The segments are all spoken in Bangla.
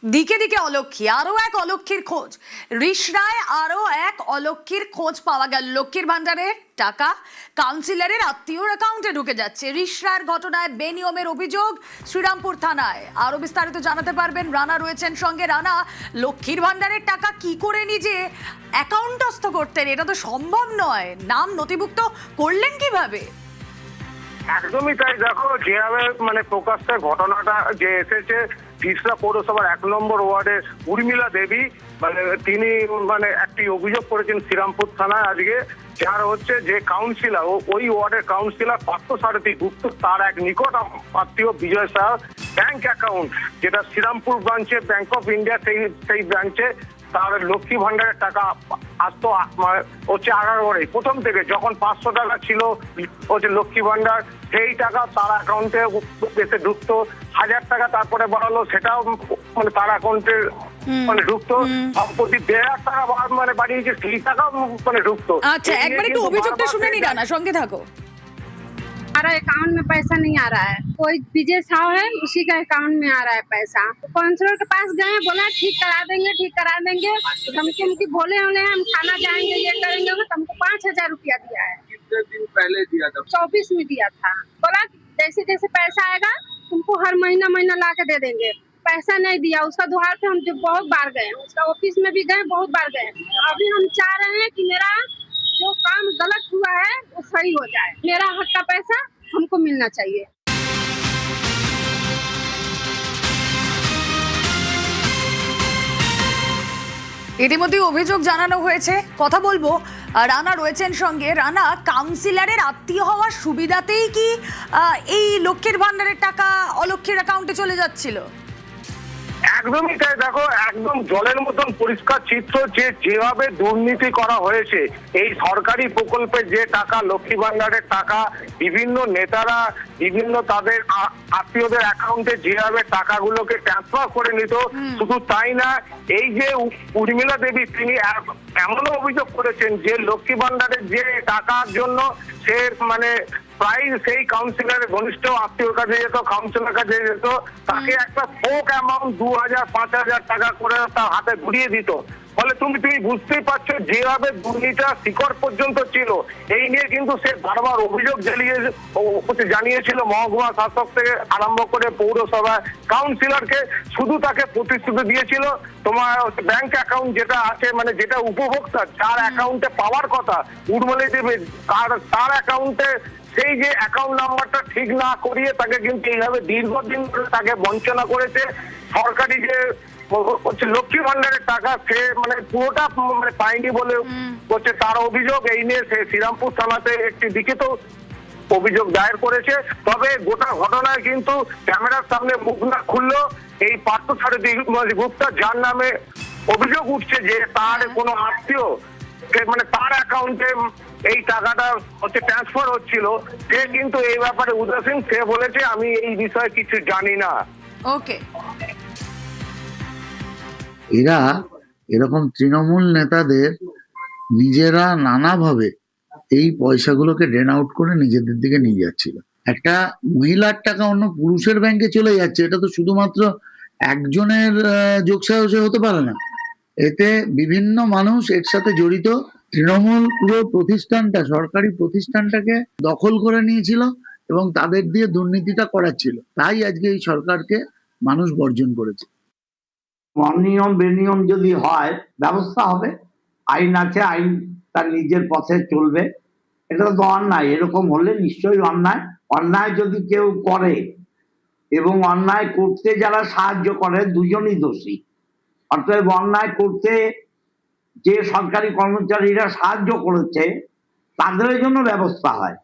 দিকে দিকে অলক্ষী, আরো এক অলক্ষীর খোঁজ। রিষড়ায় আরো এক অলক্ষীর খোঁজ পাওয়া গেল। লক্ষ্মীর ভান্ডারের টাকা কাউন্সিলরের আত্মীয়র অ্যাকাউন্টে ঢুকে যাচ্ছে। রিষড়ার ঘটনায় বেনিয়মের অভিযোগ শ্রীরামপুর থানায়। আরো বিস্তারিত জানাতে পারবেন রানা রয়েছেন সঙ্গে। রানা, লক্ষ্মীর ভান্ডারের টাকা কি করে নিজে অ্যাকাউন্টস্থ করতেন? এটা তো সম্ভব নয়। নাম নথিভুক্ত করলেন কিভাবে? একদমই তাই। দেখো, যেভাবে প্রকাশ্যে ঘটনাটা যে এসেছে, রিষড়া পৌরসভার 1 নম্বর ওয়ার্ডের উর্মিলা দেবী তিনি একটি অভিযোগ করেছেন শ্রীরামপুর থানায় আজকে, যার হচ্ছে যে কাউন্সিলর ওই ওয়ার্ডের কাউন্সিলর পার্থসারথী গুপ্ত, তার এক নিকট আত্মীয় বিজয় শাহ ব্যাংক অ্যাকাউন্ট, যেটা শ্রীরামপুর ব্রাঞ্চে ব্যাংক অফ ইন্ডিয়া, সেই ব্রাঞ্চে তার লক্ষ্মী ভান্ডারের টাকা আসতো হচ্ছে 11 প্রথম থেকে। যখন 500 টাকা ছিল হচ্ছে লক্ষ্মী ভান্ডার, সেই টাকা তার অ্যাকাউন্টে এসে ঢুকতো। 1000 টাকা তারপরে বাড়ালো, সেটাও তার অ্যাকাউন্টে ঢুকতো। সম্প্রতি 1,500 টাকা বাড়িয়েছে, সেই টাকাও ঢুকতো। আচ্ছা, একবার একটু অভিযোগটা শুনে নি রানা, সঙ্গে থাকো। हमारा अकाउंट में पैसा नहीं आ रहा है। कोई विजय साहू है, उसी का अकाउंट में आ रहा है पैसा। काउंसलर के पास गए, बोला ठीक करा देंगे, ठीक करा देंगे। हमको उनकी बोले होने हम थाना जाएंगे, ये करेंगे। तो हमको 5,000 रुपया दिया है। कितने दिन पहले दिया था? 24 में दिया था। बोला जैसे जैसे पैसा आएगा तुमको हर महीना महीना ला के दे देंगे। पैसा नहीं दिया। उसका दुहार पे हम बहुत बार गए, उसका ऑफिस में भी गए, बहुत बार गए। अभी हम चाह रहे हैं कि मेरा जो काम गलत हुआ है वो सही हो जाए। मेरा हक का पैसा हमको मिलना चाहिए। ইতিমধ্যে অভিযোগ জানানো হয়েছে, কথা বলবো। রানা রয়েছেন সঙ্গে। রানা, কাউন্সিলরের আত্মীয় হওয়ার সুবিধাতেই কি এই লক্ষ্মীর ভান্ডারের টাকা অলক্ষ্মীর অ্যাকাউন্টে চলে যাচ্ছিল? একদমই তাই। দেখো, একদম জলের মতন পরিষ্কার চিত্র যে যেভাবে দুর্নীতি করা হয়েছে। এই সরকারি প্রকল্পের যে টাকা, লক্ষ্মী ভান্ডারের টাকা, বিভিন্ন নেতারা বিভিন্ন তাদের আত্মীয়দের অ্যাকাউন্টে যেভাবে টাকাগুলোকে ট্রান্সফার করে নিত। শুধু তাই না, এই যে উর্মিলা দেবী তিনি এমনও অভিযোগ করেছেন যে লক্ষ্মী ভান্ডারের যে টাকার জন্য সে প্রায় সেই কাউন্সিলরের ঘনিষ্ঠ আত্মীয়র কাছে যেত, কাউন্সিলর কাছে যেত, তাকে একটা থোক অ্যামাউন্ট 2,000 5,000 টাকা করে তার হাতে ঘুরিয়ে দিত। ফলে তুমি বুঝতেই পারছো যেভাবে দুর্নীতিটা শিকড় পর্যন্ত ছিল। এই নিয়ে কিন্তু সে বারবার অভিযোগ জানিয়েছিল মহকুমা শাসক থেকে আরম্ভ করে পৌরসভা কাউন্সিলরকে। শুধু তাকে প্রতিশ্রুতি দিয়েছিল তোমার ব্যাংক অ্যাকাউন্ট যেটা আছে, যেটা উপভোক্তা যার অ্যাকাউন্টে পাওয়ার কথা উর্মিলা দেবী, তার অ্যাকাউন্টে সেই যে অ্যাকাউন্ট নাম্বারটা ঠিক না করিয়ে তাকে কিন্তু এইভাবে দীর্ঘদিন ধরে তাকে বঞ্চনা করেছে। সরকারি যে হচ্ছে লক্ষ্মী ভান্ডারের টাকা সে পুরোটা পায়নি বলে হচ্ছে তার অভিযোগ। এই নিয়ে সে শ্রীরামপুর থানাতে একটি লিখিত অভিযোগ দায়ের করেছে। তবে গোটা ঘটনায় কিন্তু ক্যামেরার সামনে মুখ না খুললো এই পার্থসারথী গুপ্তা, যার নামে অভিযোগ উঠছে যে তার কোনো আত্মীয় তার অ্যাকাউন্টে এই টাকাটা হচ্ছে ট্রান্সফার হচ্ছিল। সে কিন্তু এই ব্যাপারে উদাসীন। সে বলেছে আমি এই বিষয়ে কিছু জানি না। ওকে, এরা এরকম তৃণমূল নেতাদের নিজেরা নানাভাবে এই পয়সাগুলোকে ড্রেন আউট করে নিজেদের দিকে নিয়ে যাচ্ছিল। একটা মহিলার টাকা অন্য পুরুষের ব্যাংকে চলে যাচ্ছে, এটা তো শুধুমাত্র একজনের যোগসাজশে হতে পারে না। এতে বিভিন্ন মানুষ এর সাথে জড়িত। তৃণমূল পুরো প্রতিষ্ঠানটা, সরকারি প্রতিষ্ঠানটাকে দখল করে নিয়েছিল এবং তাদের দিয়ে দুর্নীতিটা করাচ্ছিল। তাই আজকে এই সরকারকে মানুষ বর্জন করেছে। অনিয়ম বেনিয়ম যদি হয় ব্যবস্থা হবে, আইন আছে, আইন তার নিজের পথে চলবে। এটা তো অন্যায়, এরকম হলে নিশ্চয়ই অন্যায়। অন্যায় যদি কেউ করে এবং অন্যায় করতে যারা সাহায্য করে দুজনই দোষী। অতএব অন্যায় করতে যে সরকারি কর্মচারীরা সাহায্য করেছে তাদের জন্য ব্যবস্থা হয়।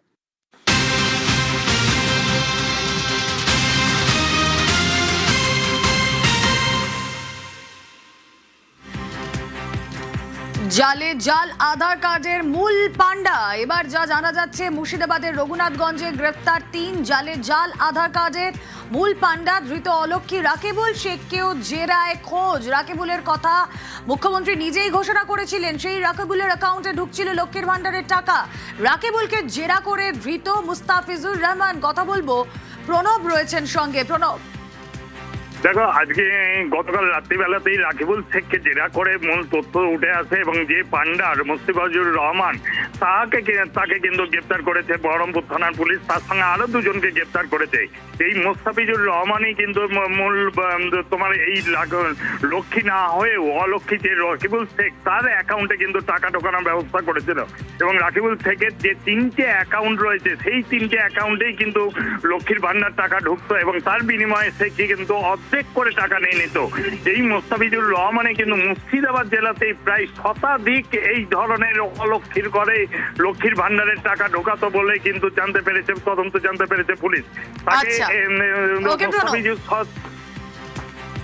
জালে জাল আধার কার্ডের মূল পান্ডা। এবার যা জানা যাচ্ছে, মুর্শিদাবাদের রঘুনাথগঞ্জে গ্রেফতার 3 জালে জাল আধার কার্ডের মূল পান্ডা। ধৃত অলক্ষী রাকিবুল শেখকেও জেরায় খোঁজ। রাকিবুলের কথা মুখ্যমন্ত্রী নিজেই ঘোষণা করেছিলেন। সেই রাকিবুলের অ্যাকাউন্টে ঢুকছিল লক্ষ্মীর ভান্ডারের টাকা। রাকিবুলকে জেরা করে ধৃত মুস্তাফিজুর রহমান। কথা বলবো, প্রণব রয়েছেন সঙ্গে। প্রণব, দেখো, আজকে গতকাল রাত্রিবেলাতেই রাকিবুল শেখকে জেরা করে মূল তথ্য উঠে আসে এবং যে পান্ডার মুস্তাফিজুর রহমান তাকে কিন্তু গ্রেপ্তার করেছে বহরমপুর থানার পুলিশ। তার সঙ্গে আরো দুজনকে গ্রেপ্তার করেছে। এই মুস্তাফিজুর রহমানই কিন্তু মূল তোমার এই লক্ষ্মী না হয়েও অলক্ষ্মী যে রাকিবুল শেখ তার অ্যাকাউন্টে কিন্তু টাকা ঢোকানোর ব্যবস্থা করেছিল এবং রাকিবুল শেখের যে 3টে অ্যাকাউন্ট রয়েছে সেই 3টে অ্যাকাউন্টেই কিন্তু লক্ষ্মীর ভান্ডার টাকা ঢুকতো এবং তার বিনিময়ে সে কিন্তু অর্ধেক করে টাকা নিয়ে নিত। এই মুস্তাফিজুর রহমানে কিন্তু মুর্শিদাবাদ জেলাতেই প্রায় শতাধিক এই ধরনের অলক্ষীর করে লক্ষ্মীর ভান্ডারের টাকা ঢোকাতো বলে কিন্তু তদন্ত জানতে পেরেছে পুলিশ। তাকে আচ্ছা। ওকে, মুস্তাফিজুর